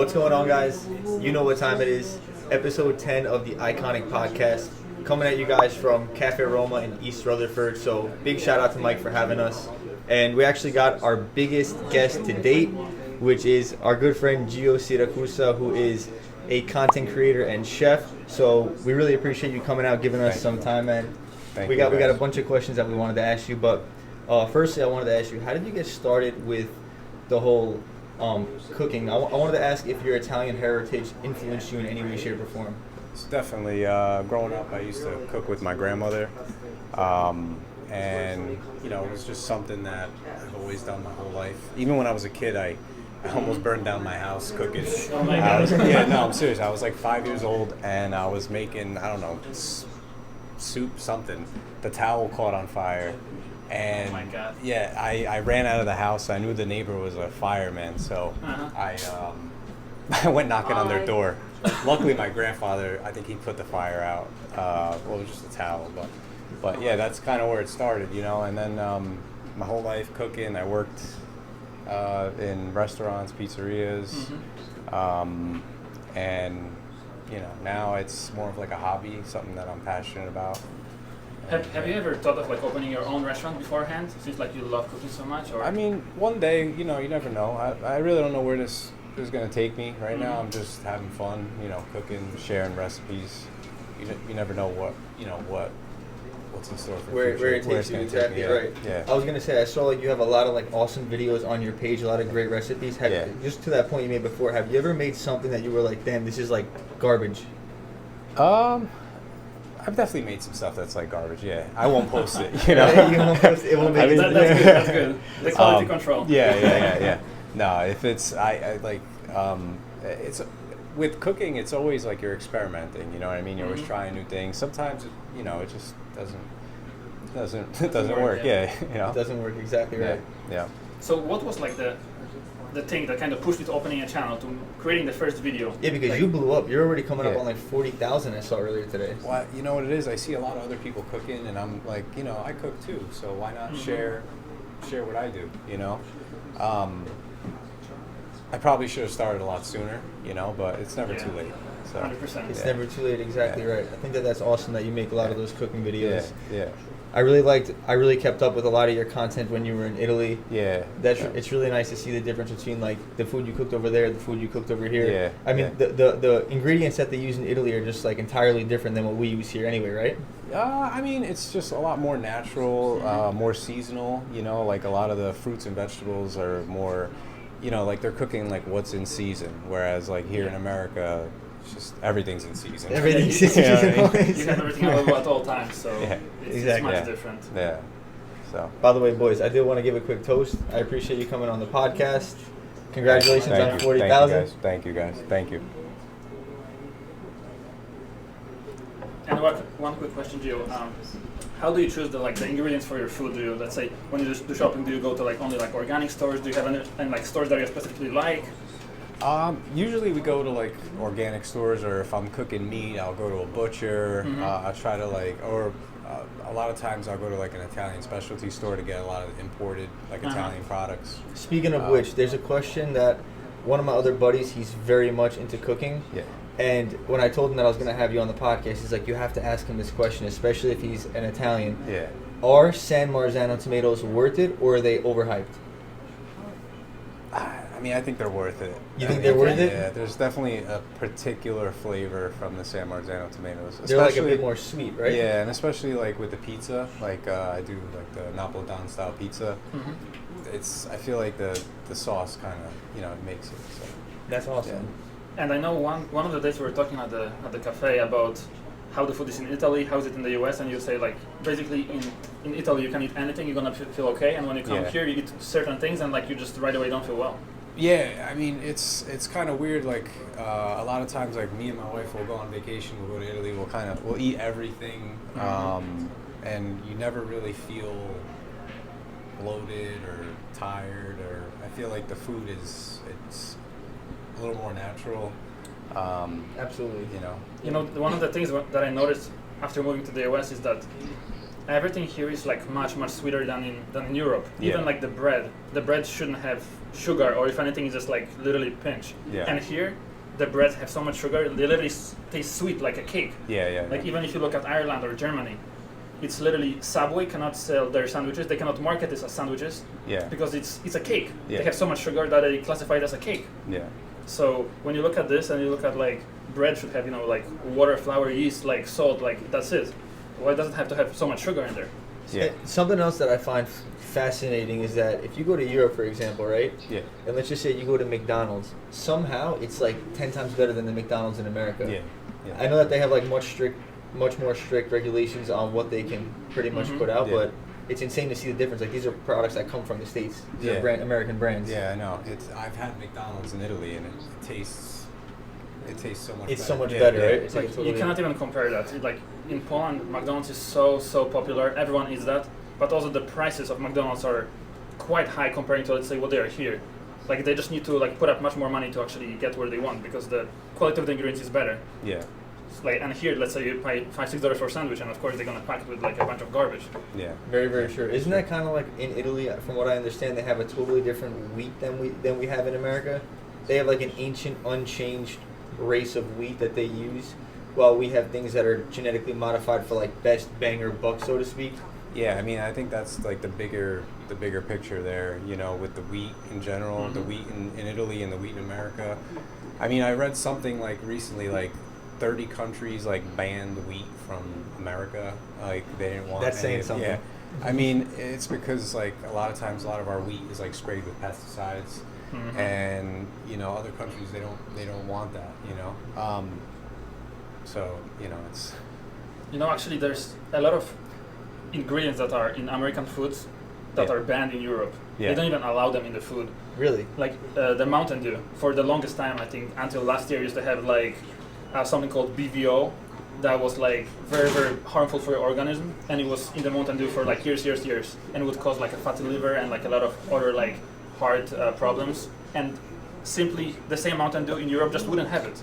What's going on, guys? You know what time it is. Episode 10 of the Iconic Podcast. Coming at you guys from Cafe Roma in East Rutherford. So big shout out to Mike for having us. And we actually got our biggest guest to date, which is our good friend Gio Siracusa, who is a content creator and chef. So we really appreciate you coming out, giving us some time, man. We got a bunch of questions that we wanted to ask you, but firstly I wanted to ask you, how did you get started with the whole cooking? I wanted to ask if your Italian heritage influenced you in any way, shape, or form. It's definitely, growing up, I used to cook with my grandmother, and, you know, it was just something that I've always done my whole life. Even when I was a kid, I almost burned down my house cooking. Oh my God. I'm serious. I was like 5 years old, and I was making, I don't know, soup, something. The towel caught on fire. And oh my God. Yeah, I ran out of the house. I knew the neighbor was a fireman, so I went knocking on their door. Luckily, my grandfather, I think he put the fire out. Well, it was just a towel, but yeah, that's kind of where it started, you know. And then my whole life cooking. I worked in restaurants, pizzerias, and you know, now it's more of like a hobby, something that I'm passionate about. Have you ever thought of like opening your own restaurant beforehand, since like you love cooking so much? Or? I mean, one day, you know, you never know. I really don't know where this is going to take me. Right now, I'm just having fun, you know, cooking, sharing recipes. You never know what's in store for Where the future. it takes you, exactly, right. Yeah. I was going to say, I saw like you have a lot of like awesome videos on your page, a lot of great recipes. Just to that point you made before, have you ever made something that you were like, damn, this is like garbage? I've definitely made some stuff that's like garbage. Yeah, I won't post it. You know, You won't post it. It won't make it. That's good. The quality control. Yeah. No, if it's I like it's with cooking. It's always like you're experimenting. You know what I mean? You're always trying new things. Sometimes you know it just doesn't work. Yeah, you know, it doesn't work exactly right. Yeah. So what was like the thing that kind of pushed you to opening a channel, to creating the first video? Yeah, because like, you blew up. You're already coming up on like 40,000. I saw earlier today. Well, you know what it is? I see a lot of other people cooking, and I'm like, you know, I cook too. So why not share what I do? You know, I probably should have started a lot sooner. You know, but it's never too late. So 100%. It's never too late. Exactly right. I think that's awesome that you make a lot of those cooking videos. Yeah. I really kept up with a lot of your content when you were in Italy. Yeah. It's really nice to see the difference between like the food you cooked over there, the food you cooked over here. Yeah. I mean, the ingredients that they use in Italy are just like entirely different than what we use here anyway, right? I mean, it's just a lot more natural, more seasonal, you know, like a lot of the fruits and vegetables are more, you know, like they're cooking like what's in season, whereas like here in America, it's just everything's in season. Everything's in season. You have everything available at all times, so it's much different. Yeah. So. By the way, boys, I did want to give a quick toast. I appreciate you coming on the podcast. Congratulations on 40,000. Thank you guys. Thank you. And one quick question, Gio. How do you choose the ingredients for your food? Do you, let's say, when you do shopping, do you go to like only like organic stores? Do you have any like stores that you specifically like? Usually we go to like organic stores, or if I'm cooking meat, I'll go to a butcher. I try to a lot of times I'll go to like an Italian specialty store to get a lot of imported Italian products. Speaking of which, there's a question that one of my other buddies, he's very much into cooking. Yeah. And when I told him that I was going to have you on the podcast, he's like, you have to ask him this question, especially if he's an Italian. Yeah. Are San Marzano tomatoes worth it, or are they overhyped? I mean, I think they're worth it. You think they're worth it? Yeah, there's definitely a particular flavor from the San Marzano tomatoes. They're like a bit more sweet, right? Yeah, and especially like with the pizza, like I do like the Napolitan style pizza. I feel like the sauce kind of, you know, it makes it. So. That's awesome. Yeah. And I know one of the days we were talking at the cafe about how the food is in Italy, how is it in the US, and you say like basically in Italy you can eat anything, you're gonna feel okay, and when you come here you eat certain things and like you just right away don't feel well. Yeah, I mean it's kind of weird. Like a lot of times, like me and my wife will go on vacation, we'll go to Italy, we'll eat everything, and you never really feel bloated or tired, or I feel like the food it's a little more natural. Absolutely. You know, one of the things that I noticed after moving to the US is that everything here is like much sweeter than in Europe. Even like the bread shouldn't have sugar, or if anything, it's just like literally pinch. Yeah. And here, the breads have so much sugar, they literally taste sweet like a cake. Like even if you look at Ireland or Germany, it's literally Subway cannot sell their sandwiches. They cannot market this as sandwiches because it's a cake. They have so much sugar that they classify it as a cake. So when you look at this and you look at like bread should have like water, flour, yeast, like salt, like that's it. Why does it have to have so much sugar in there? Something else that I find fascinating is that if you go to Europe, for example, right? And let's just say you go to McDonald's, somehow it's like 10 times better than the McDonald's in America. I know that they have like much more strict regulations on what they can pretty much put out, but it's insane to see the difference. Like these are products that come from the States. These are American brands. I know. I've had McDonald's in Italy, and it tastes so much. It's so much better, right? It's like you cannot even compare that. Like in Poland, McDonald's is so popular. Everyone eats that, but also the prices of McDonald's are quite high comparing to, let's say, what they are here. Like they just need to like put up much more money to actually get where they want because the quality of the ingredients is better. Like, and here, let's say you pay $5-6 for a sandwich, and of course they're gonna pack it with like a bunch of garbage. Very true. Isn't that kind of like in Italy? From what I understand, they have a totally different wheat than we have in America. They have like an ancient, unchanged race of wheat that they use, while we have things that are genetically modified for like best bang or buck, so to speak. I mean, I think that's like the bigger picture there. With the wheat in general, the wheat in Italy and the wheat in America. I mean, I read something like recently, like 30 countries like banned wheat from America. Like they didn't want. That's saying something. I mean, it's because like a lot of our wheat is like sprayed with pesticides, and other countries they don't want that. So it's. Actually, there's a lot of ingredients that are in American foods that are banned in Europe. They don't even allow them in the food. Really? Like the Mountain Dew. For the longest time, I think until last year, used to have like something called BVO that was like very harmful for your organism, and it was in the Mountain Dew for like years, and it would cause like a fatty liver and like a lot of other like heart problems. And simply the same Mountain Dew in Europe just wouldn't have it.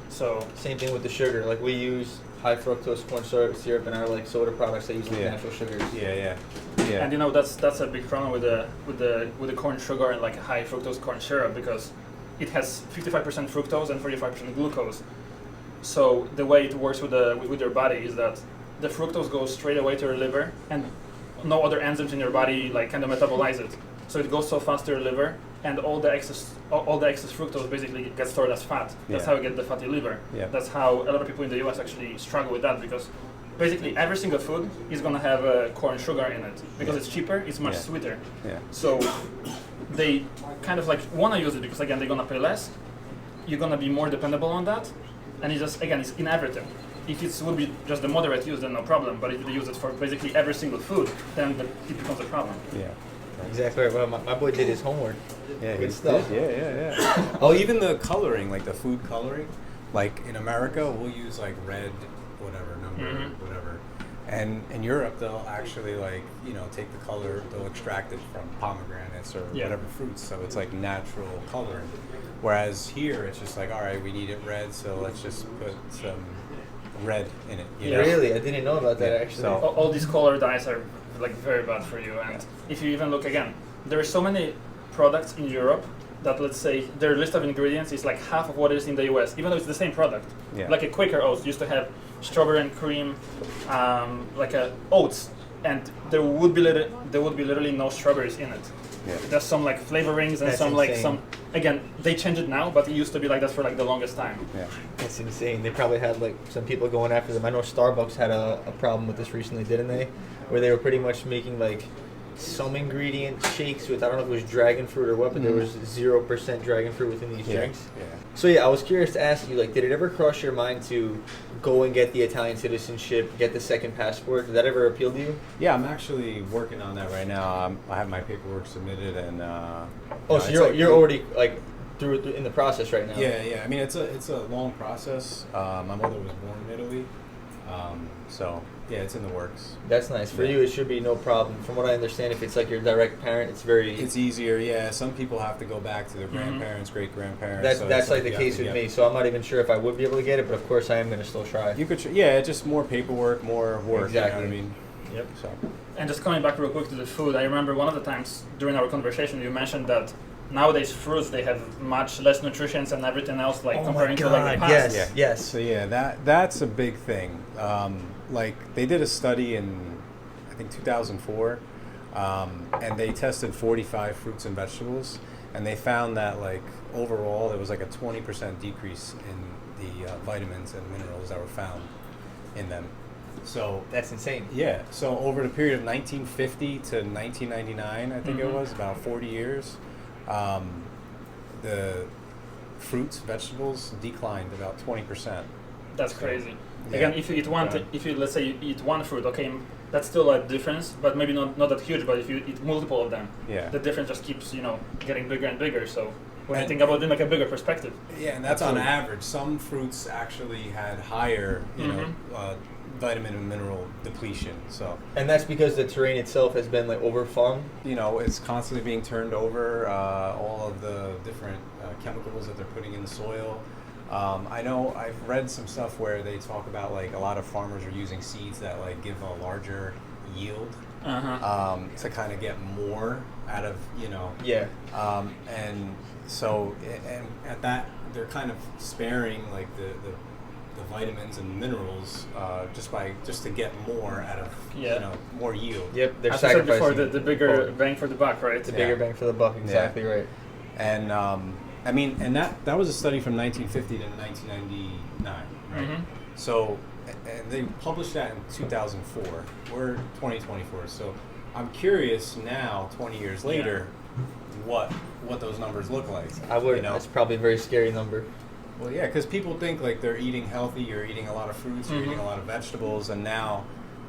So same thing with the sugar. Like we use high fructose corn syrup in our like soda products that use like natural sugars. And that's a big problem with the corn sugar and like a high fructose corn syrup because it has 55% fructose and 45% glucose. So the way it works with your body is that the fructose goes straight away to your liver, and no other enzymes in your body like kind of metabolize it. So it goes so fast to your liver, and all the excess fructose basically gets stored as fat. That's how you get the fatty liver. That's how a lot of people in the US actually struggle with that because basically every single food is gonna have corn sugar in it because it's cheaper, it's much sweeter. So they kind of like wanna use it because again they're gonna pay less. You're gonna be more dependable on that. And it's in everything. If it would be just the moderate use, then no problem. But if you use it for basically every single food, then it becomes a problem. Exactly right. Well, my boy did his homework. Good stuff. Even the coloring, like the food coloring, like in America, we'll use like red, whatever number, whatever. And in Europe, they'll actually take the color, they'll extract it from pomegranates or whatever fruits. So it's like natural coloring. Whereas here, it's just like, all right, we need it red, so let's just put some red in it. Really? I didn't know about that actually. So all these color dyes are like very bad for you. And if you even look again, there are so many products in Europe that, let's say, their list of ingredients is like half of what is in the US, even though it's the same product. Like a Quaker Oats used to have strawberry and cream, like oats, and there would be literally no strawberries in it. There's some like flavorings and some again they changed it now, but it used to be like that for like the longest time. That's insane. They probably had like some people going after them. I know Starbucks had a problem with this recently, didn't they? Where they were pretty much making like some ingredient shakes with, I don't know if it was dragon fruit or what, but there was 0% dragon fruit within these drinks. So I was curious to ask you, like, did it ever cross your mind to go and get the Italian citizenship, get the second passport? Did that ever appeal to you? Yeah, I'm actually working on that right now. I have my paperwork submitted, and so you're already like through in the process right now. Yeah. I mean, it's a long process. My mother was born in Italy, so yeah, it's in the works. That's nice. For you, it should be no problem. From what I understand, if it's like your direct parent, it's easier. Yeah, some people have to go back to their grandparents, great grandparents. That's like the case with me. So I'm not even sure if I would be able to get it, but of course I am going to still try. You could, just more paperwork, more work. Exactly. You know what I mean? Yep. So. And just coming back real quick to the food, I remember one of the times during our conversation you mentioned that nowadays fruits, they have much less nutrition and everything else, like comparing to like the past. Yes. So that's a big thing. Like they did a study in, I think 2004, and they tested 45 fruits and vegetables, and they found that like overall there was like a 20% decrease in the vitamins and minerals that were found in them. So That's insane. yeah. So over the period of 1950 to 1999, I think it was about 40 years. The fruits, vegetables declined about 20%. That's crazy. Yeah. Again, if you eat one, if you let's say you eat one fruit, okay, that's still a difference, but maybe not that huge. But if you eat multiple of them, Yeah. the difference just keeps getting bigger and bigger. So when you think about it in like a bigger perspective, Yeah, and that's Absolutely. on average. Some fruits actually had higher, vitamin and mineral depletion. So, And that's because the terrain itself has been like overfarmed. it's constantly being turned over. All of the different chemicals that they're putting in the soil. I know I've read some stuff where they talk about like a lot of farmers are using seeds that like give a larger yield to kind of get more out of Yeah. and so and at that they're kind of sparing like the vitamins and minerals just to get more out of more yield. Yep. They're as I said before, sacrificing the bigger quality. bang for the buck, right? The bigger bang for the buck. Exactly right. And I mean, and that was a study from 1950 to 1999, right? Mhm. So, and they published that in 2004. We're 2024, so I'm curious now, 20 years later, what those numbers look like. I would. That's probably a very scary number. Well, yeah, because people think like they're eating healthy, you're eating a lot of fruits, you're eating a lot of vegetables, and now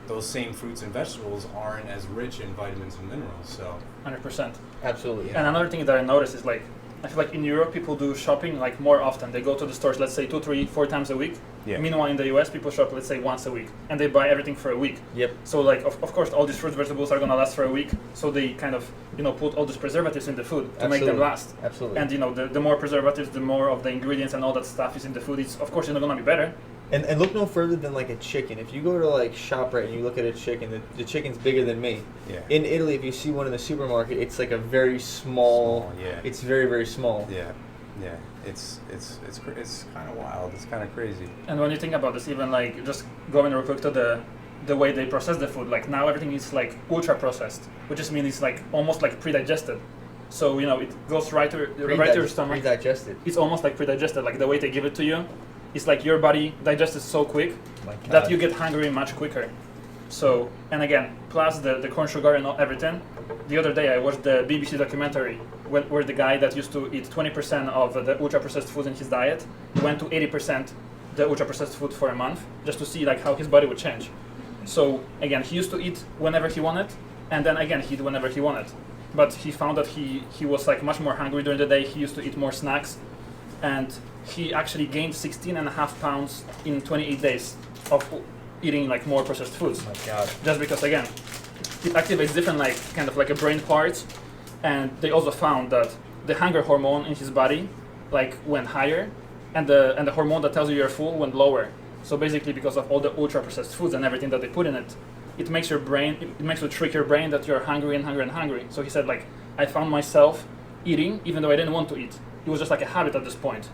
those same fruits and vegetables aren't as rich in vitamins and minerals. So 100%. Absolutely. And another thing that I noticed is like, I feel like in Europe people do shopping like more often. They go to the stores, let's say 2, 3, 4 times a week. Yeah. Meanwhile, in the US, people shop, let's say once a week, and they buy everything for a week. Yep. So like, of course, all these fruits, vegetables are gonna last for a week. So they kind of, put all these preservatives in the food to make them last. Absolutely. And the more preservatives, the more of the ingredients and all that stuff is in the food. It's of course not gonna be better. And look no further than like a chicken. If you go to like ShopRite and you look at a chicken, the chicken's bigger than me. yeah. In Italy, if you see one in the supermarket, it's like a very small. Yeah. It's very, very small. Yeah. Yeah. It's kind of wild. It's kind of crazy. And when you think about this, even like just going real quick to the way they process the food, like now everything is like ultra processed, which just means it's like almost like pre-digested. So it goes right to your stomach. Pre-digested. It's almost like pre-digested, like the way they give it to you. It's like your body digests it so quick My God. that you get hungry much quicker. So, and again, plus the corn sugar and everything. The other day I watched the BBC documentary where the guy that used to eat 20% of the ultra-processed food in his diet went to 80% the ultra-processed food for a month just to see like how his body would change. So again, he used to eat whenever he wanted, and then again he'd whenever he wanted. But he found that he was like much more hungry during the day. He used to eat more snacks, and he actually gained 16.5 pounds in 28 days of eating like more processed foods. Oh my God. Just because again, it activates different like kind of like a brain parts, and they also found that the hunger hormone in his body like went higher, and the hormone that tells you you're full went lower. So basically, because of all the ultra processed foods and everything that they put in it, it makes your brain, it makes you trick your brain that you're hungry and hungry and hungry. So he said like, I found myself eating even though I didn't want to eat. It was just like a habit at this point.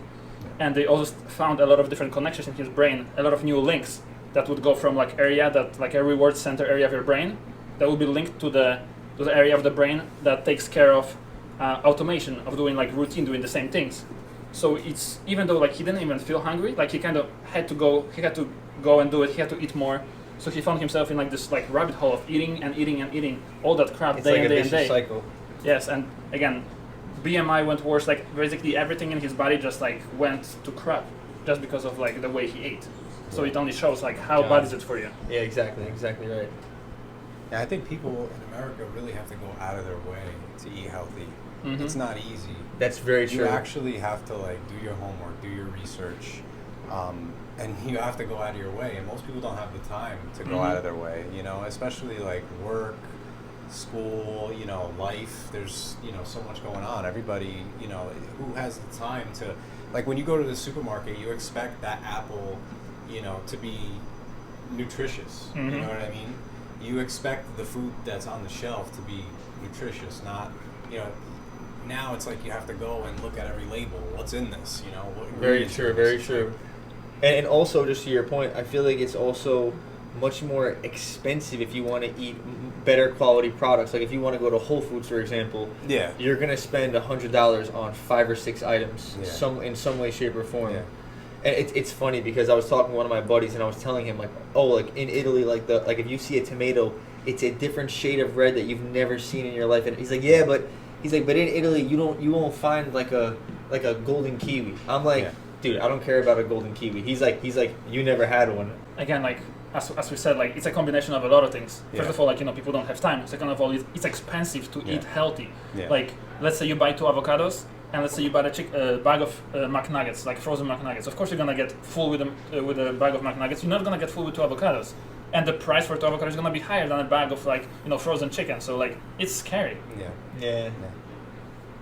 And they also found a lot of different connections in his brain, a lot of new links that would go from like area that like a reward center area of your brain that would be linked to the area of the brain that takes care of automation of doing like routine, doing the same things. So it's even though like he didn't even feel hungry, like he kind of had to go and do it. He had to eat more. So he found himself in like this like rabbit hole of eating and eating and eating all that crap It's day like and a day and vicious day. cycle. Yes, and again, BMI went worse. Like basically everything in his body just like went to crap just because of like the way he ate. So it only shows like how bad is it for you. Yeah, exactly right. Yeah, I think people in America really have to go out of their way to eat healthy. Mhm. It's not easy. That's very You true. actually have to like do your homework, do your research, and you have to go out of your way. And most people don't have the time to go out of their way. Especially like work, school, life. There's so much going on. Everybody, who has the time to like when you go to the supermarket, you expect that apple, to be nutritious. You know what I mean? you expect the food that's on the shelf to be nutritious, not, you know, now it's like you have to go and look at every label. What's in this? You know. Very true. Very true. And also, just to your point, I feel like it's also much more expensive if you want to eat better quality products. Like if you want to go to Whole Foods, for example, you're gonna spend $100 on 5 or 6 items, in some way, shape, or form. Yeah. And it's funny because I was talking to one of my buddies and I was telling him like, oh, like in Italy, like if you see a tomato, it's a different shade of red that you've never seen in your life. And he's like, yeah, but in Italy you won't find like a golden kiwi. I'm like, dude, I don't care about a golden kiwi. He's like, you never had one. Again, like as we said, like it's a combination of a lot of things. First of all, like, you know, people don't have time. Second of all, it's expensive to eat healthy. Yeah. Like let's say you buy 2 avocados, and let's say you buy a bag of McNuggets, like frozen McNuggets. Of course, you're gonna get full with a bag of McNuggets. You're not gonna get full with 2 avocados, and the price for 2 avocados is gonna be higher than a bag of, like, you know, frozen chicken. So like it's scary. Yeah.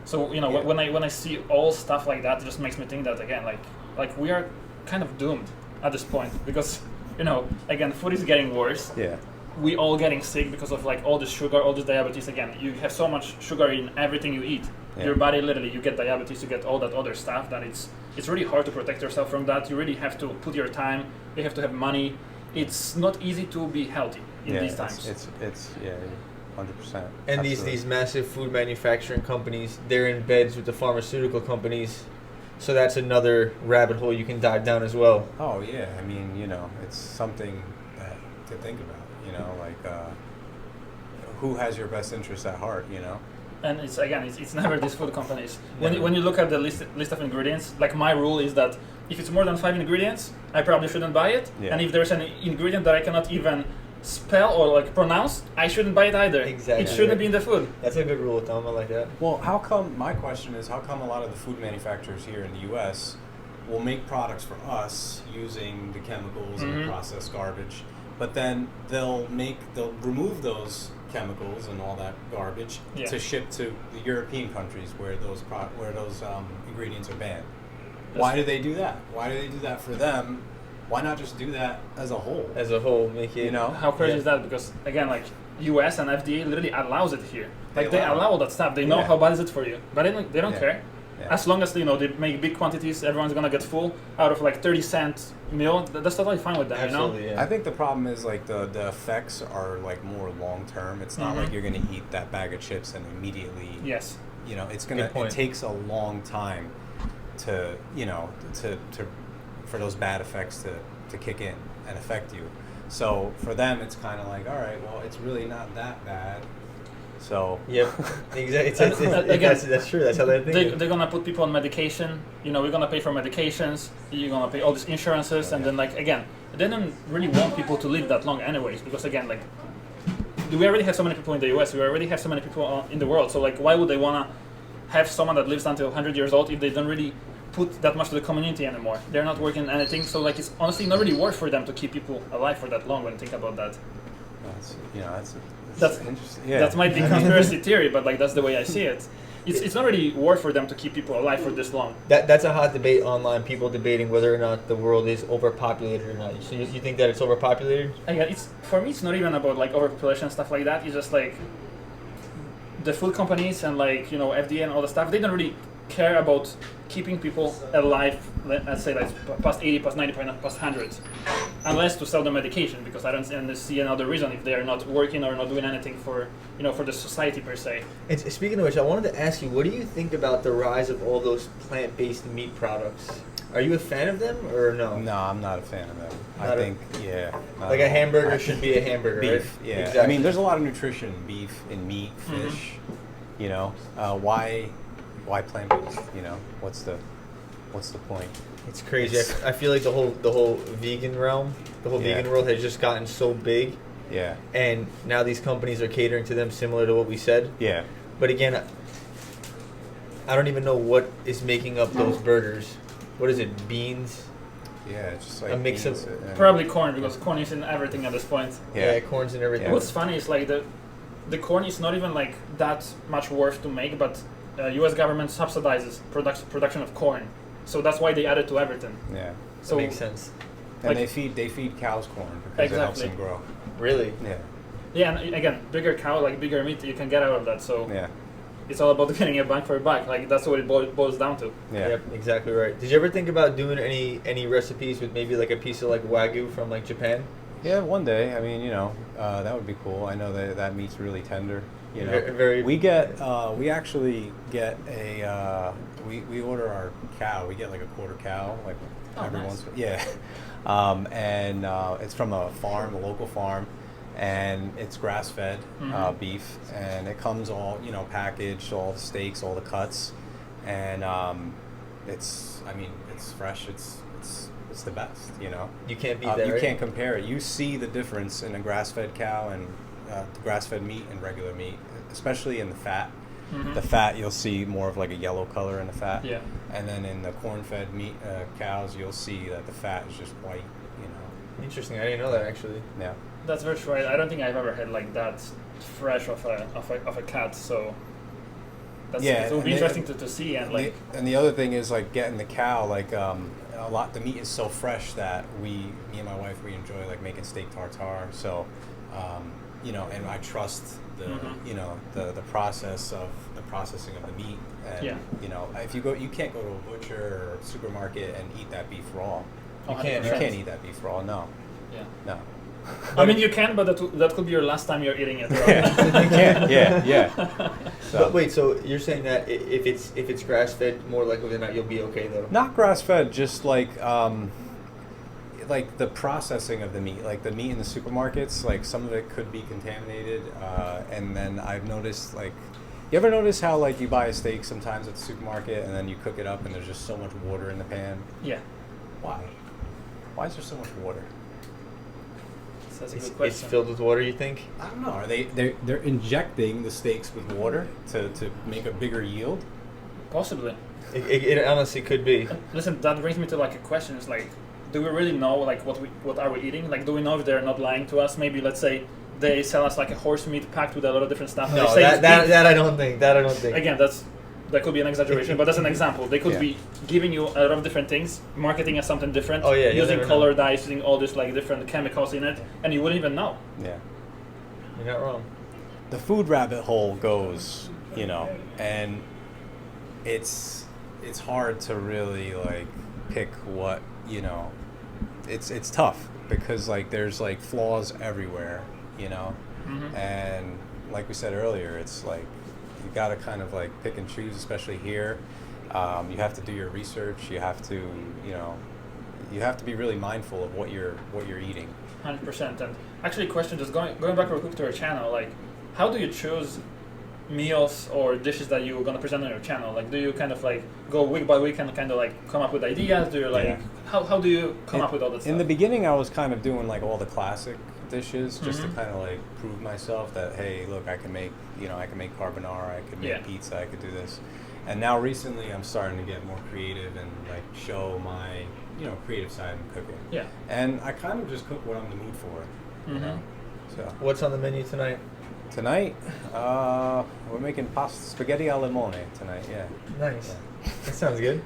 So, you know, when I see all stuff like that, it just makes me think that again, like we are kind of doomed at this point because, you know, again, food is getting worse. Yeah. We all getting sick because of like all this sugar, all this diabetes. Again, you have so much sugar in everything you eat. Yeah. Your body literally, you get diabetes, you get all that other stuff. That it's really hard to protect yourself from that. You really have to put your time. You have to have money. It's not easy to be healthy in these times. It's 100%. And these massive food manufacturing companies, they're in beds with the pharmaceutical companies. So that's another rabbit hole you can dive down as well. Oh yeah, I mean, you know, it's something to think about. You know, like who has your best interest at heart? You know. And it's never these food companies. When you look at the list of ingredients, like my rule is that if it's more than 5 ingredients, I probably shouldn't buy it. Yeah. And if there's an ingredient that I cannot even spell or like pronounce, I shouldn't buy it either. Exactly. It shouldn't be in the food. That's a good rule of thumb. I like that. Well, my question is, how come a lot of the food manufacturers here in the U.S. will make products for us using the chemicals and the processed garbage, but then they'll remove those chemicals and all that garbage to ship to the European countries where those ingredients are banned? Why do they do that? Why do they do that for them? Why not just do that as a whole? As a whole, make it. You know, how crazy is that? Because again, like US and FDA literally allows it here. Like they allow all that stuff. They know how bad is it for you, but they don't care. Yeah. As long as they make big quantities, everyone's gonna get full out of like 30-cent meal. That's totally fine with them. Absolutely, you know. Yeah. I think the problem is like the effects are like more long term. It's not like you're gonna eat that bag of chips and immediately. Yes. You know, it takes a long time to for those bad effects to kick in and affect you. So for them, it's kind of like, all right, well, it's really not that bad. So yep, exactly. That's true. That's how they're thinking. They're gonna put people on medication. You know, we're gonna pay for medications. You're gonna pay all these insurances, and then like again, they don't really want people to live that long, anyways. Because again, like we already have so many people in the U.S. We already have so many people in the world. So like, why would they wanna have someone that lives until 100 years old if they don't really put that much to the community anymore? They're not working on anything, so like it's honestly not really worth for them to keep people alive for that long. When you think about that, that's interesting. Yeah. That might be conspiracy theory, but like that's the way I see it. It's not really worth for them to keep people alive for this long. That's a hot debate online. People debating whether or not the world is overpopulated or not. So you think that it's overpopulated? Yeah, for me it's not even about like overpopulation and stuff like that. It's just like the food companies and like, you know, FDA and all the stuff. They don't really care about keeping people alive, let's say like past 80, past 90, past 100, unless to sell the medication, because I don't see another reason if they are not working or not doing anything for, you know, for the society per se. And speaking of which, I wanted to ask you, what do you think about the rise of all those plant-based meat products? Are you a fan of them or no? No, I'm not a fan of them. I think like a hamburger should be a hamburger, beef, right? Yeah. Exactly. I mean, there's a lot of nutrition in beef, in meat, fish. You know, why plant-based? You know, what's the point? It's crazy. I feel like the whole vegan realm, vegan world has just gotten so big. Yeah. And now these companies are catering to them, similar to what we said. Yeah. But again, I don't even know what is making up those burgers. What is it? Beans? Yeah, it's just like a mix of probably corn, because corn is in everything at this point. Yeah, corn's in everything. Yeah. What's funny is like the corn is not even like that much worth to make, but U.S. government subsidizes production of corn, so that's why they add it to everything. Yeah, so that makes sense. And like, they feed cows corn because it helps them grow. Really? Yeah. Yeah, and again, bigger cow, like bigger meat, you can get out of that. So Yeah. it's all about getting a bang for your buck. Like that's what it boils down to. Yeah. Yep, exactly right. Did you ever think about doing any recipes with maybe like a piece of like Wagyu from like Japan? Yeah, one day. I mean, that would be cool. I know that meat's really tender. You know, Very. we actually get we order our cow. We get like a quarter cow, like every nice. once. Yeah, and it's from a local farm, and it's grass fed beef, and it comes all packaged, all the steaks, all the cuts, and it's fresh. It's the best, You can't beat that. You right? can't compare it. You see the difference in a grass-fed cow and grass-fed meat and regular meat, especially in the fat. The fat, you'll see more of like a yellow color in the fat. Yeah. And then in the corn-fed meat cows, you'll see that the fat is just white. Interesting. I didn't know that actually. Yeah. That's very true. I don't think I've ever had like that fresh of a cat. So it will be interesting to see and like. And the other thing is like getting the cow like the meat is so fresh that me and my wife, we enjoy like making steak tartare. So and I trust the process of the processing of the meat. And if you can't go to a butcher or supermarket and eat that beef raw. You can't. You can't eat that beef raw. No. Yeah. No. I mean, you can, but that could be your last time you're eating it. Right? You can. Yeah. So. But wait, so you're saying that if it's grass fed, more likely than not, you'll be okay though? Not grass fed, just like the processing of the meat, like the meat in the supermarkets, like some of it could be contaminated, and then I've noticed like. You ever notice how like you buy a steak sometimes at the supermarket and then you cook it up and there's just so much water in the pan? Yeah. Why? Why is there so much water? That's a good It's question. filled with water, you think? I don't know. Are they're injecting the steaks with water to make a bigger yield? Possibly. It honestly could be. Listen, that brings me to like a question. It's like, do we really know like what are we eating? Like, do we know if they're not lying to us? Maybe let's say they sell us like a horse meat packed with a lot of different stuff. And No, they say it's beef. that I don't think. That I don't think. Again, that could be an exaggeration, but that's an example. They could Yeah. be giving you a lot of different things, marketing as something different, Oh, yeah, you'll using never color know. dyes, using all this like different chemicals in it, and you wouldn't even know. Yeah. You're not wrong. The food rabbit hole goes, and it's hard to really like pick what, it's tough because like there's like flaws everywhere, and like we said earlier, it's like you got to kind of like pick and choose, especially here. You have to do your research. You have to, you have to be really mindful of what you're eating. 100%. And actually, question just going back real quick to your channel, like, how do you choose meals or dishes that you're gonna present on your channel? Like, do you kind of like go week by week and kind of like come up with ideas? Do you like how do you come up with all that stuff? In the beginning, I was kind of doing like all the classic dishes just to kind of like prove myself that hey, look, I can make carbonara, I could make pizza, I could do this. And now recently, I'm starting to get more creative and like show my creative side in cooking. Yeah. And I kind of just cook what I'm in the mood for. So What's on the menu tonight? tonight, we're making spaghetti al limone tonight. Yeah. Nice. That sounds good.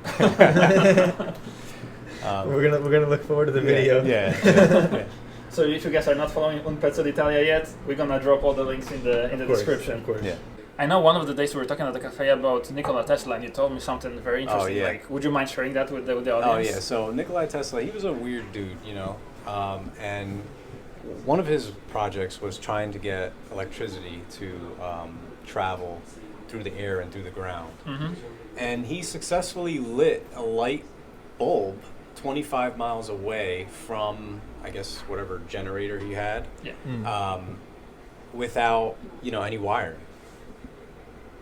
We're gonna look forward to the video. Yeah. So if you guys are not following Un Pezzo d'Italia yet, we're gonna drop all the links in the description. Of course. Yeah. I know one of the days we were talking at the cafe about Nikola Tesla, and you told me something very interesting. Oh, yeah. Like, would you mind sharing that with the audience? Oh yeah. So Nikola Tesla, he was a weird dude, and one of his projects was trying to get electricity to travel through the air and through the ground. Mm-hmm. And he successfully lit a light bulb 25 miles away from, I guess, whatever generator he had. Yeah. Without, any wiring.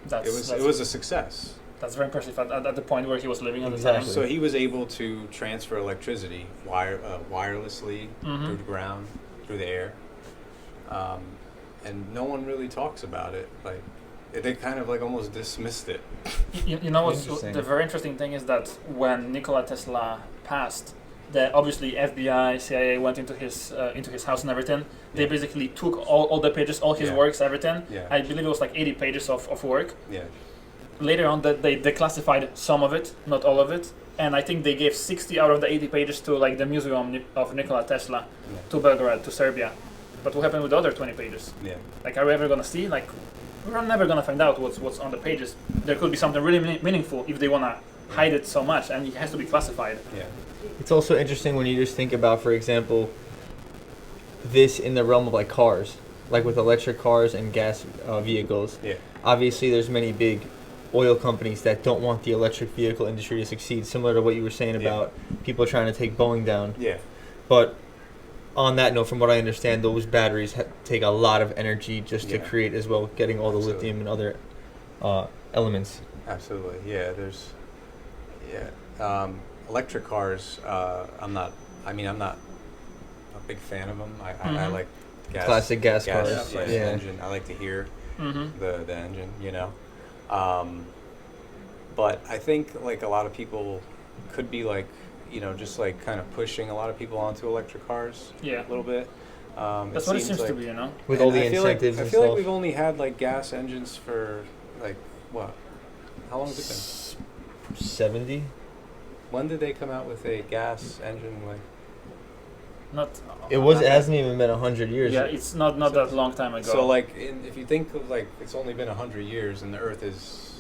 It was a success. That's very impressive at the point where he was living at the Exactly. time. So he was able to transfer electricity wirelessly through the ground, through the air, and no one really talks about it. Like they kind of like almost dismissed it. You know what's the very interesting thing is that when Nikola Tesla passed, obviously FBI, CIA went into his house and everything. They basically took all the pages, all his works, everything. Yeah. I believe it was like 80 pages of work. Yeah. Later on, that they declassified some of it, not all of it, and I think they gave 60 out of the 80 pages to like the Museum of Nikola Tesla, to Belgrade, to Serbia. but what happened with the other 20 pages? Yeah. Like, are we ever gonna see? Like, we're never gonna find out what's on the pages. There could be something really meaningful if they wanna hide it so much, and it has to be classified. Yeah. It's also interesting when you just think about, for example, this in the realm of like cars, like with electric cars and gas vehicles. Yeah. Obviously, there's many big oil companies that don't want the electric vehicle industry to succeed, similar to what you were saying about people trying to take Boeing down. Yeah. But on that note, from what I understand, those batteries take a lot of energy just to create as well, getting all the lithium and other elements. Absolutely. Yeah. There's. Yeah. Electric cars. I'm not a big fan of them. I like classic gas cars. Engine. I like to hear the engine. You know. But I think like a lot of people could be like, you know, just like kind of pushing a lot of people onto electric cars. Yeah. A little bit. That's what it seems like, to be, you know. With all the incentives and stuff. I feel like we've only had like gas engines for like what? How long has it been? 70. When did they come out with a gas engine? Like, It hasn't even been 100 years. Yeah, it's not that long time ago. So like, if you think of like, it's only been 100 years, and the Earth is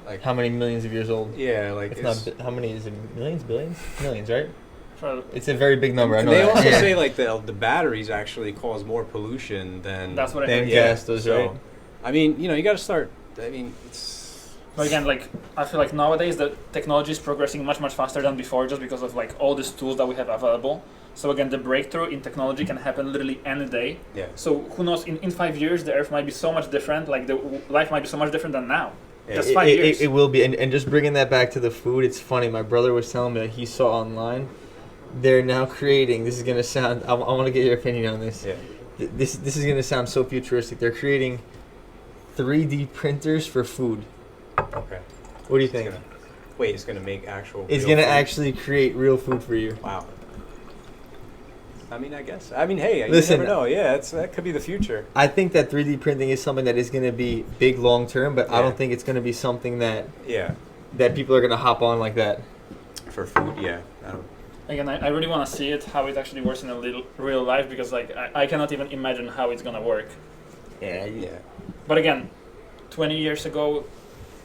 like how many millions of years old? Yeah, like it's not. How many is it? Millions, billions, millions, right? Probably. It's a very big number. I know. They also say like the batteries actually cause more pollution than gas does. So, right. I mean, you know, you got to start. I mean, it's. But again, like I feel like nowadays the technology is progressing much faster than before, just because of like all these tools that we have available. So again, the breakthrough in technology can happen literally any day. Yeah. So who knows? In 5 years, the Earth might be so much different. Like the life might be so much different than now. Yeah. Just 5 years. It will be. And just bringing that back to the food, it's funny. My brother was telling me that he saw online. They're now creating. This is gonna sound. I want to get your opinion on this. Yeah. This is gonna sound so futuristic. They're creating 3D printers for food. Okay. What do you think? It's gonna make actual. It's gonna actually create real food for you. Wow. I mean, I guess. I mean, hey, Listen, you never know. Yeah, that could be the future. I think that 3D printing is something that is going to be big long term, but I don't think it's going to be something that people are going to hop on like that. For food, yeah. Again, I really want to see it, how it actually works in real life, because like I cannot even imagine how it's going to work. Yeah. But again, 20 years ago,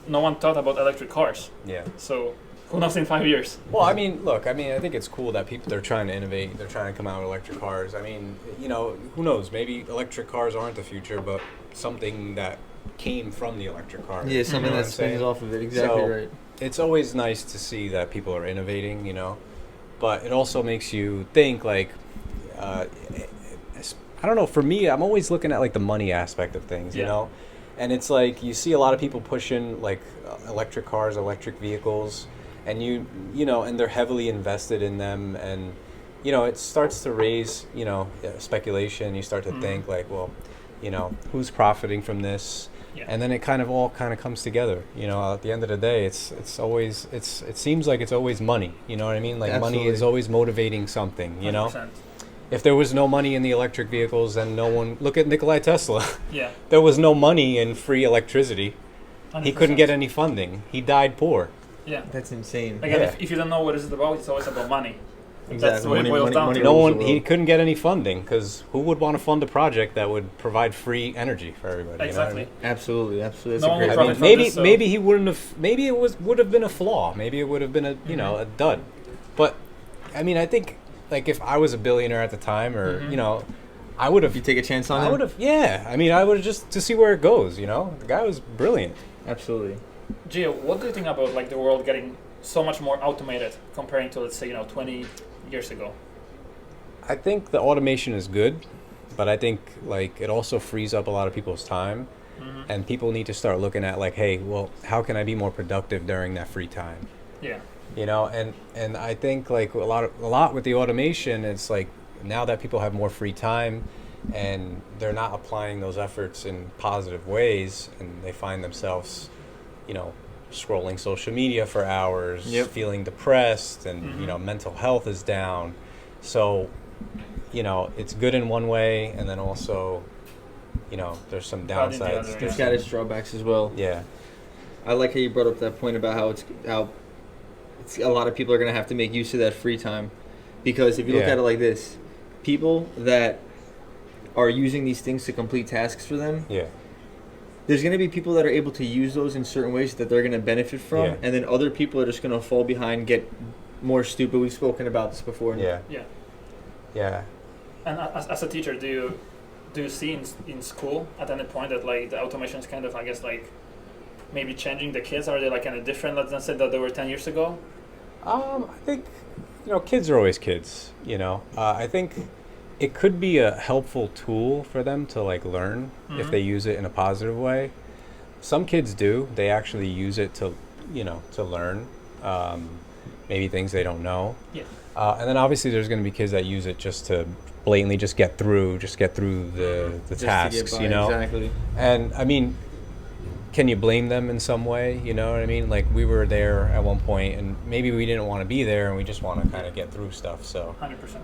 no one thought about electric cars. Yeah. So who knows in 5 years? Well, I mean, look, I think it's cool that they're trying to innovate. They're trying to come out with electric cars. I mean, you know, who knows? Maybe electric cars aren't the future, but something that came from the electric car. Yeah, something that spins off of it. Exactly right. It's always nice to see that people are innovating, you know, but it also makes you think, like, I don't know, for me, I'm always looking at, like, the money aspect of things, you know? And it's like, you see a lot of people pushing, like, electric cars, electric vehicles, and you know, and they're heavily invested in them, and you know, it starts to raise, you know, speculation. You start to think like, well, you know, who's profiting from this? And then it all comes together. You know, at the end of the day, it seems like it's always money. You know what I mean? Like money is always motivating something. You 100%. Know, if there was no money in the electric vehicles, then no one. Look at Nikola Tesla. Yeah, there was no money in free electricity. 100%. He couldn't get any funding. He died poor. Yeah, that's insane. Again, if you don't know what it's about, it's always about money. Exactly. That's the way it boils down to. No one. He couldn't get any funding because who would want to fund a project that would provide free energy for everybody? Exactly. You know what I mean? Absolutely. That's no a great. Maybe he wouldn't have. Maybe it would have been a flaw. Maybe it would have been a dud. But I mean, I think like if I was a billionaire at the time, or you know, I would have. You take a chance on it. I would have. Yeah. I mean, I would have just to see where it goes. You know, the guy was brilliant. Absolutely. Gio, what do you think about like the world getting so much more automated comparing to, let's say, 20 years ago? I think the automation is good, but I think like it also frees up a lot of people's time, and people need to start looking at like, hey, well, how can I be more productive during that free time? Yeah. You know, and I think like a lot with the automation, it's like now that people have more free time and they're not applying those efforts in positive ways, and they find themselves, you know, scrolling social media for hours, feeling depressed, and you know, mental health is down. So, you know, it's good in one way, and then also, you know, there's some downsides. It's got its drawbacks as well. Yeah. I like how you brought up that point about how a lot of people are going to have to make use of that free time, because if you look at it like this, people that are using these things to complete tasks for them, Yeah. there's going to be people that are able to use those in certain ways that they're going to benefit from, Yeah. and then other people are just going to fall behind, get more stupid. We've spoken about this before. Yeah. Yeah. Yeah. And as a teacher, do you see in school at any point that like the automation is kind of, I guess, like maybe changing the kids? Are they like kind of different, let's say, that they were 10 years ago? I think, kids are always kids, I think it could be a helpful tool for them to like learn if they use it in a positive way. Some kids do. They actually use it to, to learn maybe things they don't know. Yeah. And then obviously there's going to be kids that use it just to blatantly just get through the Just tasks, to get by, Exactly. And I mean, can you blame them in some way? You know what I mean? Like we were there at one point and maybe we didn't want to be there and we just want to kind of get through stuff. So 100%.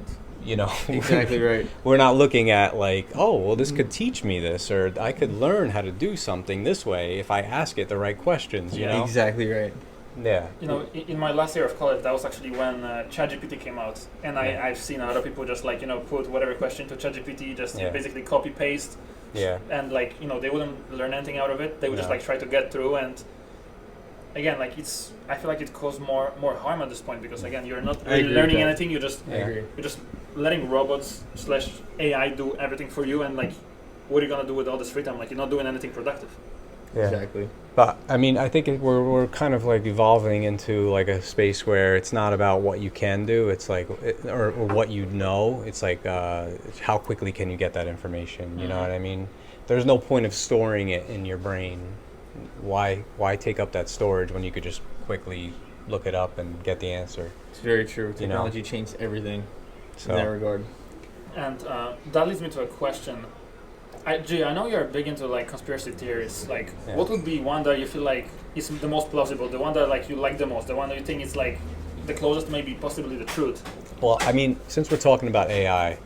Exactly right. We're not looking at like, oh, well, this could teach me this, or I could learn how to do something this way if I ask it the right questions, you know? Exactly right. Yeah. In my last year of college, that was actually when ChatGPT came out, and I've seen a lot of people just like put whatever question to ChatGPT, just basically copy paste. Yeah. And like they wouldn't learn anything out of it. They would just like try to get through, and again, like I feel like it caused more harm at this point, because again, you're not really learning anything. You're just letting robots / AI do everything for you, and like, what are you gonna do with all this free time? Like, you're not doing anything productive. Yeah. Exactly. But I mean, I think we're kind of like evolving into like a space where it's not about what you can do. It's like or what you know. It's like how quickly can you get that information? You know what I mean? There's no point of storing it in your brain. Why take up that storage when you could just quickly look it up and get the answer? It's very true. Technology changed everything in that regard. And that leads me to a question. I know you're big into like conspiracy theories. Like, what would be one that you feel like is the most plausible? The one that like you like the most? The one that you think is like the closest, maybe possibly the truth? Well, I mean, since we're talking about AI,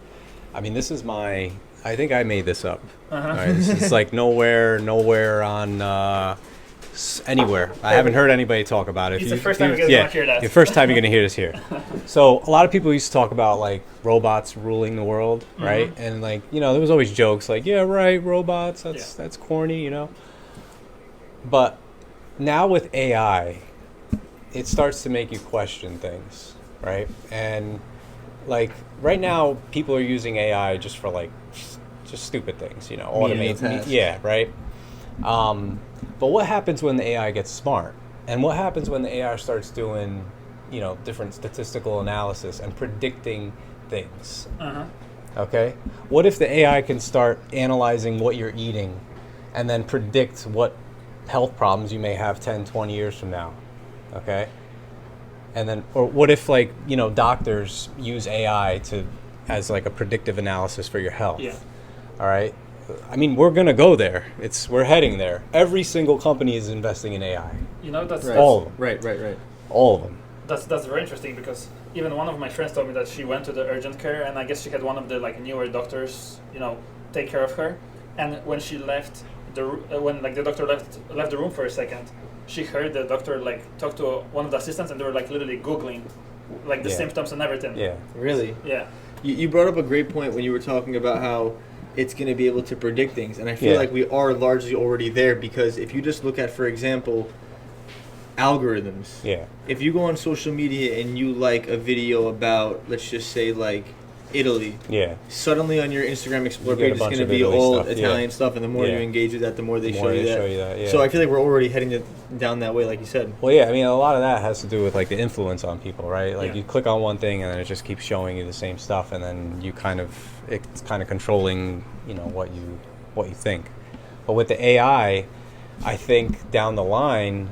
I mean, this is I think I made this up. All right, this is like nowhere on anywhere. I haven't heard anybody talk about it. It's the first time you're going to hear that. The first time you're going to hear this here. So a lot of people used to talk about like robots ruling the world, right? And like, there was always jokes like, yeah, right, robots, that's corny, But now with AI, it starts to make you question things, right? And like right now, people are using AI just for like just stupid things, automate. Yeah, right. But what happens when the AI gets smart? And what happens when the AI starts doing, different statistical analysis and predicting things? Okay? What if the AI can start analyzing what you're eating and then predict what health problems you may have 10, 20 years from now? Okay? And then, or what if like, doctors use AI as like a predictive analysis for your health? Yeah. All right? I mean, we're going to go there. We're heading there. Every single company is investing in AI. That's all of them. Right. All of them. That's very interesting, because even one of my friends told me that she went to the urgent care, and I guess she had one of the like newer doctors, take care of her. And when she left when like the doctor left the room for a second, she heard the doctor like talk to one of the assistants, and they were like literally Googling like the symptoms and everything. Yeah. Really? Yeah. You brought up a great point when you were talking about how it's going to be able to predict things. And I feel like we are largely already there, because if you just look at, for example, algorithms. Yeah. If you go on social media and you like a video about, let's just say, like Italy. Yeah. Suddenly on your Instagram Explore page, it's going to be all Italian stuff, and the more you engage with that, the more they show you that. Yeah. So I feel like we're already heading down that way, like you said. Well, yeah, I mean, a lot of that has to do with like the influence on people, right? Like you click on one thing and then it just keeps showing you the same stuff, and then it's kind of controlling, what you think. But with the AI, I think down the line,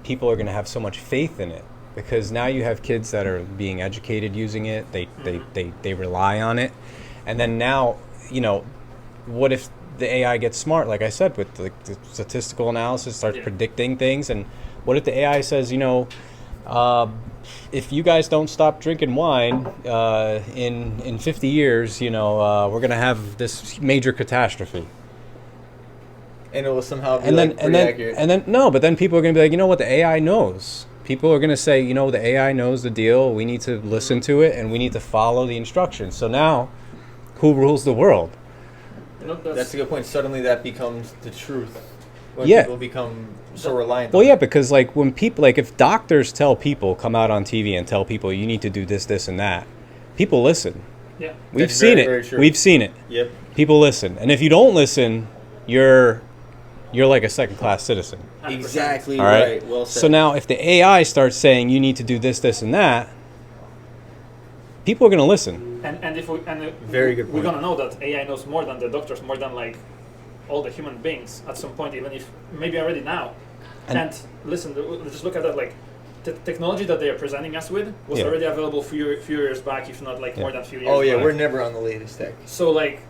people are going to have so much faith in it, because now you have kids that are being educated using it. They rely on it. And then now, what if the AI gets smart, like I said, with the statistical analysis, starts predicting things, and what if the AI says, if you guys don't stop drinking wine in 50 years, we're going to have this major catastrophe. And it will somehow be accurate. And then but then people are going to be like, what, the AI knows. People are going to say, the AI knows the deal. We need to listen to it, and we need to follow the instructions. So now, who rules the world. That's a good point. Suddenly that becomes the truth. When Yeah. people become so reliant Well, on yeah, it. because like when people, like if doctors tell people, come out on TV and tell people you need to do this, this, and that, people listen. Yeah. We've That's seen very, it. very true. We've seen it. Yep. People listen, and if you don't listen, you're like a second-class citizen. 100%. Exactly All right. right. Well said. So now, if the AI starts saying you need to do this, this, and that, people are going to listen. And if we Very good we're point. gonna know that AI knows more than the doctors, more than like all the human beings at some point, even if maybe already now. And listen, just look at that. Like the technology that they are presenting us with was Yeah. already available few years back, if not like more than a few years. Oh yeah, back. we're never on the latest tech. So like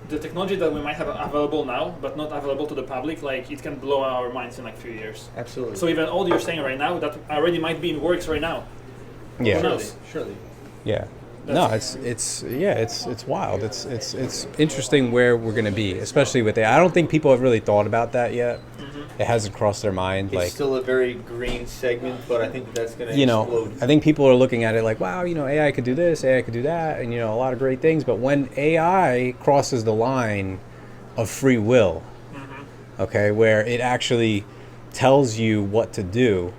the technology that we might have available now, but not available to the public, like it can blow our minds in like a few years. Absolutely. So even all you're saying right now, that already might be in works right now. Yeah. Who knows? Surely. Yeah. No, it's wild. It's interesting where we're gonna be, especially with AI. I don't think people have really thought about that yet. It hasn't crossed their mind. It's Like, still a very green segment, but I think that's going to you know, explode. I think people are looking at it like, wow, you know, AI could do this, AI could do that, and you know, a lot of great things. But when AI crosses the line of free will, okay, where it actually tells you what to do,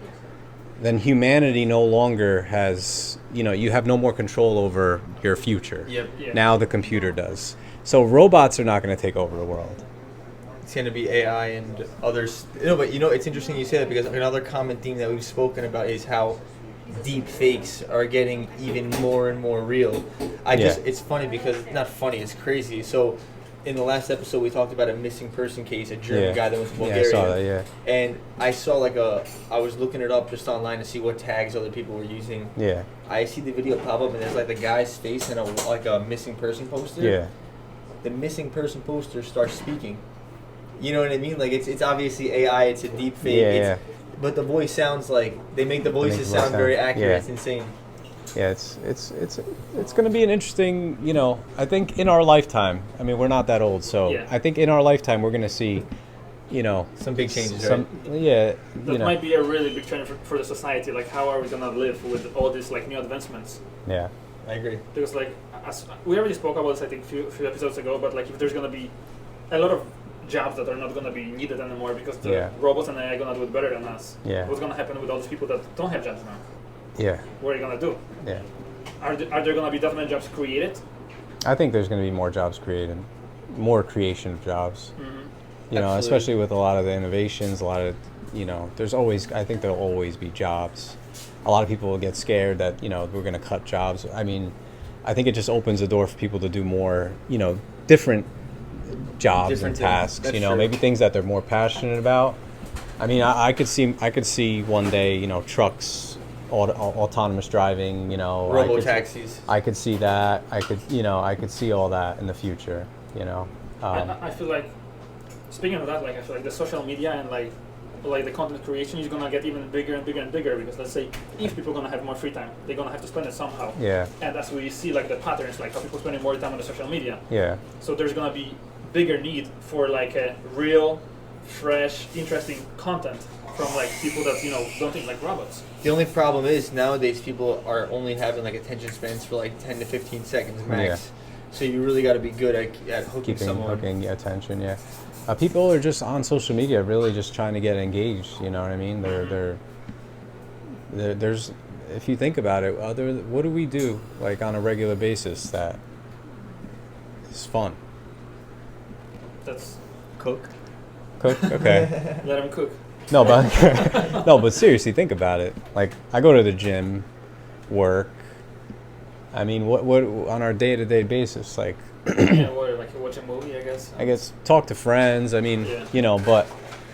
then humanity no longer has, you know, you have no more control over your future. Yep. Yeah. Now the computer does. So robots are not going to take over the world. It's going to be AI and others. No, but you know, it's interesting you say that because another common theme that we've spoken about is how deep fakes are getting even more and more real. It's funny because, not funny, it's crazy. So in the last episode we talked about a missing person case, a German guy that was in Bulgaria. Yeah, I saw that, yeah. And I saw I was looking it up just online to see what tags other people were using. Yeah. I see the video pop up and there's like the guy's face and a missing person poster. Yeah. The missing person poster starts speaking. You know what I mean? Like it's obviously AI, it's a deep fake. Yeah, But the voice sounds like they make the voices sound very accurate. Yeah. It's insane. Yeah, it's going to be an interesting, you know, I think in our lifetime, I mean, we're not that old, so Yeah. I think in our lifetime we're going to see, you know, Some big changes, some, yeah, That you know, might be a really big trend for the society. Like, how are we gonna live with all these like new advancements? yeah, I agree. Because like, as we already spoke about this, I think few episodes ago. But like, if there's gonna be a lot of jobs that are not gonna be needed anymore because the robots and AI are gonna do it better than us. Yeah. What's gonna happen with all these people that don't have jobs now? yeah, What are you gonna do? yeah. Are there gonna be that many jobs created? I think there's going to be more jobs created, more creation of jobs. You know, Absolutely. especially with a lot of the innovations, a lot of, you know, I think there'll always be jobs. A lot of people will get scared that, you know, we're going to cut jobs. I mean, I think it just opens the door for people to do more, you know, different jobs Different and things. tasks, That's you know, true. maybe things that they're more passionate about. I mean, I could see one day, you know, trucks, autonomous driving, you know, Robo taxis. I could see that. I could see all that in the future, you know. I feel like, speaking of that, like I feel like the social media and like the content creation is gonna get even bigger and bigger and bigger because let's say if people are gonna have more free time, they're gonna have to spend it somehow. Yeah. And as we see like the patterns, like how people spending more time on the social media. Yeah. So there's gonna be bigger need for like a real, fresh, interesting content from like people that don't think like robots. The only problem is nowadays people are only having like attention spans for like 10 to 15 seconds max. Yeah. So you really got to be good at hooking someone. Hooking attention, yeah. People are just on social media, really just trying to get engaged. You know what I mean? There's, if you think about it, what do we do like on a regular basis that is fun? That's Cook. Cook, okay. let them cook. No, but seriously, think about it. Like, I go to the gym, work. I mean, what on our day-to-day basis, like, Yeah, or like you watch a movie, I guess. I guess talk to friends. I mean, Yeah. but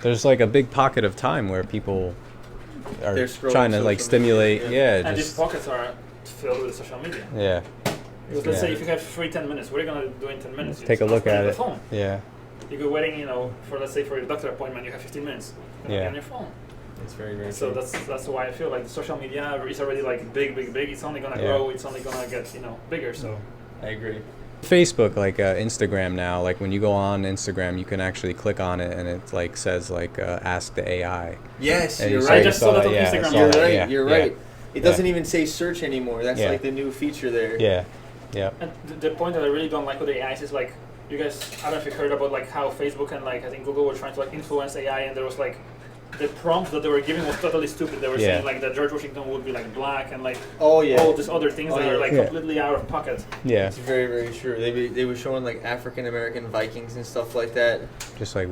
there's like a big pocket of time where people are They're scrolling trying to like social stimulate. media, Yeah, And these just pockets are filled with social media. yeah, Because let's Yeah. say if you have free 10 minutes, what are you gonna do in 10 minutes? take a look at it. Phone. Yeah, You go waiting, for let's say for your doctor appointment, you have 15 minutes. You're gonna be Yeah. on your phone. It's very, very So true. that's why I feel like social media is already like big. It's only gonna Yeah. grow. It's only gonna get bigger. So I agree. Facebook, like Instagram now. Like when you go on Instagram, you can actually click on it and it like says like ask the AI. Yes, And you're you right. I just saw that on Instagram. You're that, right. yeah, You're yeah. right. It doesn't even say search anymore. That's Yeah. like the new feature there. Yeah. Yeah. And the point that I really don't like with AIs is like, you guys, I don't know if you heard about like how Facebook and like I think Google were trying to like influence AI, and there was like the prompt that they were giving was totally stupid. They were saying like that George Washington would be like black and like all these other things that are like completely out of pocket. Yeah. It's very, very true. They were showing like African American Vikings and stuff like that. Just like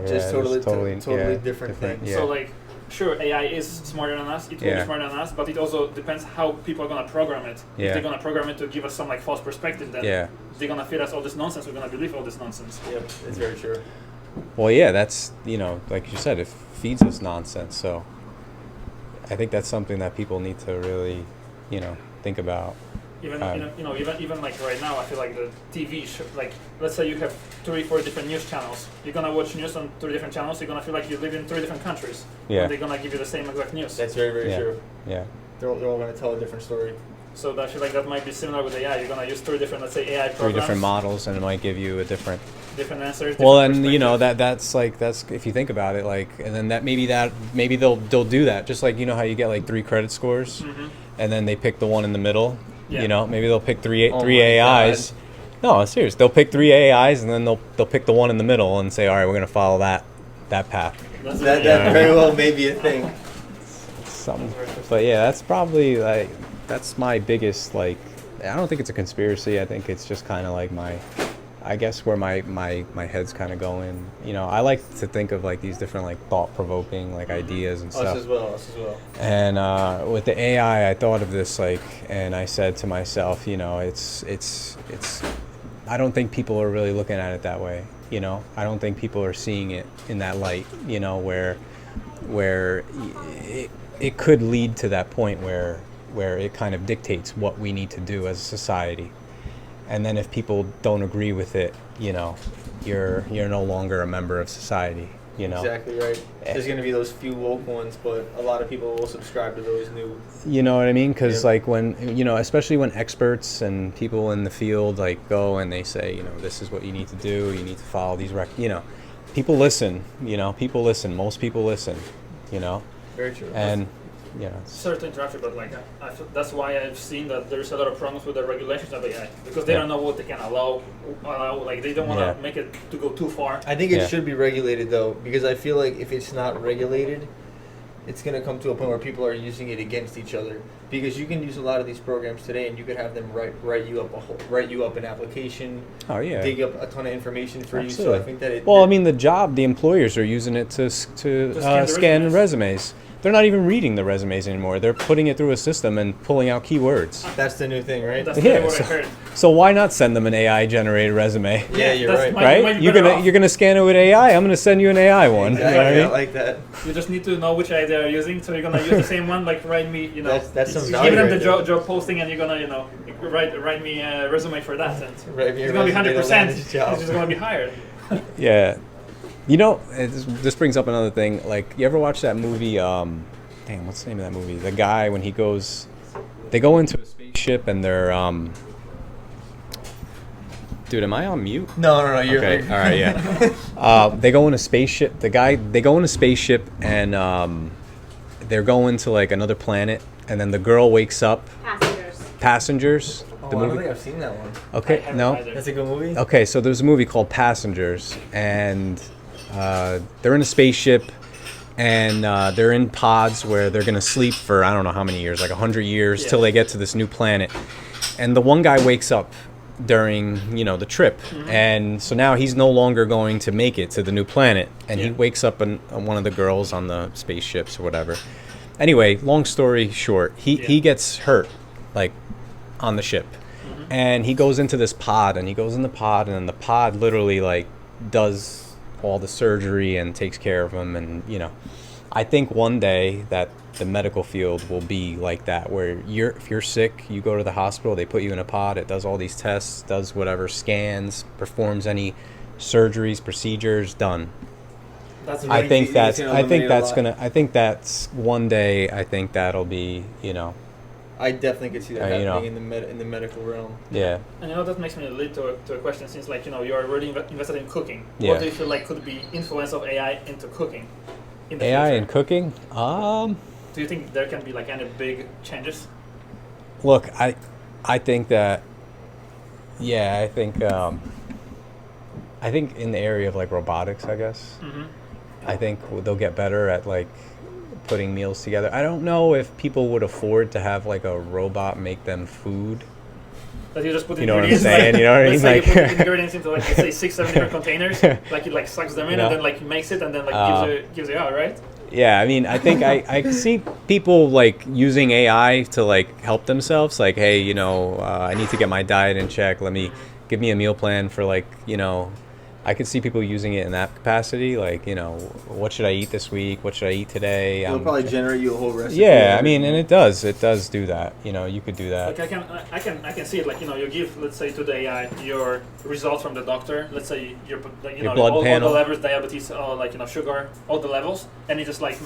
just totally different things. So like, sure, AI is smarter than us. It will be smarter than us, but it also depends how people are gonna program it. If they're gonna program it to give us some like false perspective, then they're gonna feed us all this nonsense. We're gonna believe all this nonsense. Yep, it's very true. Well, yeah, that's, like you said, it feeds us nonsense. So I think that's something that people need to really, think about. Even even like right now, I feel like the TV show, like let's say you have 3-4 different news channels. You're gonna watch news on 3 different channels. You're gonna feel like you live in 3 different countries. Yeah. And they're gonna give you the same exact news. That's very, very true. Yeah. They're all gonna tell a different story. So I feel like that might be similar with AI. You're gonna use 3 different, let's say, AI programs. 3 different models, and it might give you a different answers. Well, and that's if you think about it, like, and then maybe they'll do that, just like how you get like 3 credit scores, and then they pick the one in the middle. Yeah. Maybe they'll pick three AIs. God. No, serious. They'll pick 3 AIs, and then they'll pick the one in the middle and say, all right, we're gonna follow that path. That very well may be a thing. Something. But yeah, that's probably like that's my biggest like. I don't think it's a conspiracy. I think it's just kind of like I guess where my head's kind of going. I like to think of like these different like thought-provoking like ideas and stuff. Us as well. And with the AI, I thought of this like, and I said to myself, it's. I don't think people are really looking at it that way. I don't think people are seeing it in that light. Where it could lead to that point where it kind of dictates what we need to do as a society. And then if people don't agree with it, you're no longer a member of society, Exactly right. There's going to be those few woke ones, but a lot of people will subscribe to those new. You know what I mean? Because like when, especially when experts and people in the field like go and they say, this is what you need to do. You need to follow these people listen, people listen. Most people listen, Very true. And sorry to interrupt you, but like that's why I've seen that there's a lot of problems with the regulations of AI because they don't know what they can allow. Like they don't want to make it to go too far. I think it should be regulated though, because I feel like if it's not regulated, it's going to come to a point where people are using it against each other. Because you can use a lot of these programs today, and you could have them write you up an application. Oh yeah. Dig up a ton of information for Absolutely. you. So I think that Well, I mean, the employers are using it to scan resumes. They're not even reading the resumes anymore. They're putting it through a system and pulling out keywords. That's the new thing, right? That's what I heard. So why not send them an AI-generated resume? Yeah, you're right. Right? You're gonna scan it with AI. I'm gonna send you an AI one. Exactly. You know what I mean? I like that. You just need to know which AI they are using, so you're gonna use the same one. Like write me, That's some give value them the right job posting, and you're gonna, write me a resume for that, and Write me a it's gonna be resume to land this 100%. job. It's just gonna be hired. Yeah. This brings up another thing. Like, you ever watch that movie? What's the name of that movie? The guy when they go into a spaceship and they're Dude, am I on mute? No, you're okay. All right, yeah. They go in a spaceship. They go in a spaceship and they're going to like another planet, and then the girl wakes up. Passengers. Oh, The I don't movie. think I've seen that one. Okay, no. That's a good movie. Okay, so there's a movie called Passengers, and they're in a spaceship, and they're in pods where they're gonna sleep for I don't know how many years, like 100 years, till they get to this new planet. And the one guy wakes up during the trip, and so now he's no longer going to make it to the new planet, and he wakes up on one of the girls on the spaceships or whatever. Anyway, long story short, he gets hurt, like on the ship, and he goes into this pod, and then the pod literally like does all the surgery and takes care of him, and I think one day that the medical field will be like that, where if you're sick, you go to the hospital, they put you in a pod, it does all these tests, does whatever, scans, performs any surgeries, procedures, done. I think that's one day. I think that'll be, I definitely could see that happening in the medical realm. Yeah. And that makes me lead to a question, since like you're already invested in cooking. Yeah. What do you feel like could be influence of AI into cooking? In the AI future? in cooking? Do you think there can be like any big changes? Look, I think that Yeah, I think in the area of like robotics, I guess. I think they'll get better at like putting meals together. I don't know if people would afford to have like a robot make them food. That you just put You know what I'm ingredients. saying? You know what I mean? Let's say Like you put ingredients into like let's say 6-7 different containers. Like it like sucks them in No. and then like makes it and then like gives you out, right? Yeah, I mean, I think I see people like using AI to like help themselves. Like, hey, you know, I need to get my diet in check. Give me a meal plan for like, you know, I could see people using it in that capacity. Like, you know, what should I eat this week? What should I eat today? It'll probably generate you a whole recipe. Yeah, I mean, and it does do that. You know, you could do that. Like I can see it. Like, you know, you give, let's say, to the AI your results from the doctor. Let's say your like, you Your know, blood all panel. the levels, diabetes, like, you know, sugar, all the levels, and it just like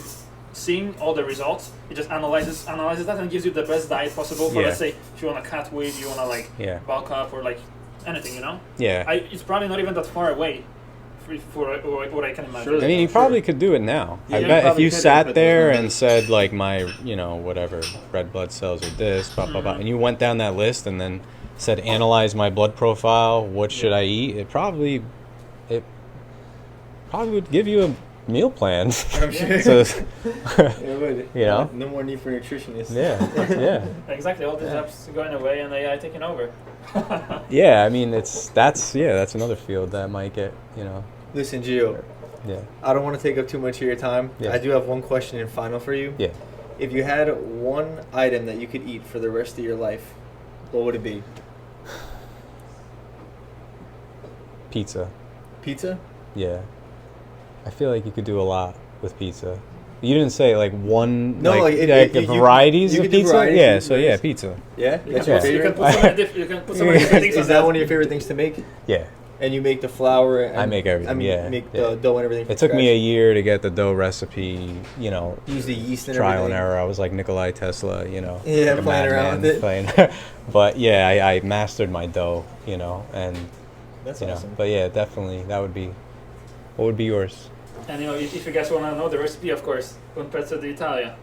seeing all the results. It just analyzes that and gives you the best diet possible for, Yeah. let's say, if you want to cut weight, you want to like bulk up or like anything, you know. Yeah. It's probably not even that far away. For what I can imagine. Sure. I mean, you probably could do it now. Yeah, I you bet if probably you could, sat but there there's no and need. said like my, you know, whatever red blood cells are this, blah blah blah, and you went down that list and then said analyze my blood profile, what should I eat? It probably would give you a meal plan. I'm sure. So, It would. You know? No more need for nutritionists. yeah. Exactly, all these apps going away and AI taking over. Yeah, I mean that's another field that might get, you know. Listen, Gio, Yeah. I don't want to take up too much of your time. Yeah. I do have one question and final for you. Yeah. If you had one item that you could eat for the rest of your life, what would it be? Pizza. Pizza? Yeah. I feel like you could do a lot with pizza. You didn't say like one, No, like, if the you- varieties you of could do pizza? varieties Yeah, of so yeah, varieties. pizza. Yeah? You That's can, your put, you can favorite? put so many you can put so many different things on Is that one of your favorite things to make? Yeah. And you make the flour and I make everything, I mean, yeah, make yeah. the dough and everything. It took me a year to get the dough recipe, you know, Use the yeast and trial everything. and error. I was like Nikola Tesla, you know. Yeah, like a playing around madman with it. playing. But yeah, I mastered my dough, you know, and That's you know, awesome. but yeah, definitely that would be. What would be yours? And you know, if you guys want to know the recipe, of course, un pezzo d'Italia.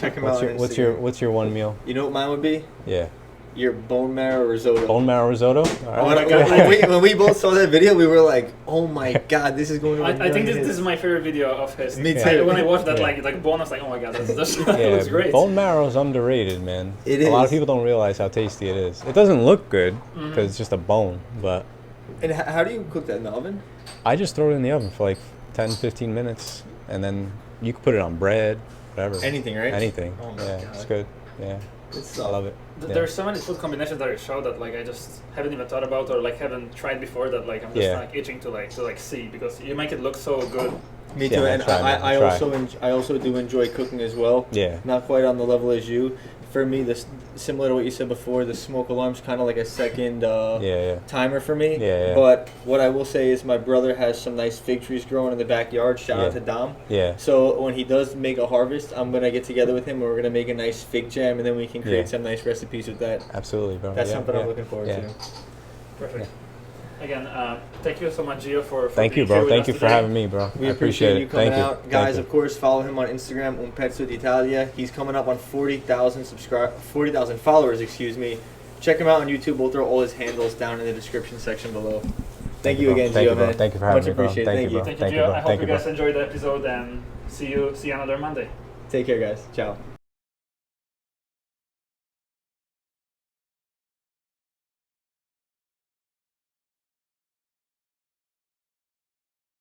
Check him out on Instagram. What's your one meal? You know what mine would be? Yeah. Your bone marrow risotto. Bone marrow risotto? All right. When we both saw that video, we were like, "Oh my god, this is going to be." I think this is my favorite video of his. Me too. When I watched that, Yeah. like bone, I was like, oh my god, that's Yeah, that looks great. bone marrow is underrated, man. It A lot of is. people don't realize how tasty it is. It doesn't look good because it's just a bone, but And how do you cook that in the oven? I just throw it in the oven for like 10, 15 minutes, and then you can put it on bread, whatever. Anything, right? Anything. Oh my Yeah, God. it's good. Yeah, It's I love it. Yeah. There's so many food combinations that I show that like I just haven't even thought about or like haven't tried before that like I'm just Yeah. like itching to like see because you make it look so good. Me Yeah, too, I'll and try, man. I I'll also I also do enjoy cooking as well. Yeah. Not quite on the level as you. For me, this similar to what you said before, the smoke alarm's kind of like a second Yeah. timer for me. Yeah. But what I will say is my brother has some nice fig trees growing in the backyard. Shout out Yeah. to Dom. Yeah. So when he does make a harvest, I'm gonna get together with him and we're gonna make a nice fig jam, and then we can create Yeah. some nice recipes with that. Absolutely, bro. That's Yeah, something yeah. I'm looking forward Yeah. to. Perfect. Again, thank you so much, Gio, for Thank you, being here bro. with Thank us you for today. having me, bro. We I appreciate you coming Thank out. you. Guys, Thank you. of course, follow him on Instagram, Un Pezzo d'Italia. He's coming up on 40,000 followers, excuse me. Check him out on YouTube. We'll throw all his handles down in the description section below. Thank you bro. again, Thank Gio, you, bro. man. Thank you for having Much me, bro. appreciated. Thank Thank you, you. bro. Thank you, Thank you, Gio. bro. I hope Thank you you, guys bro. enjoyed the episode and see you another Monday. Take care, guys. Ciao.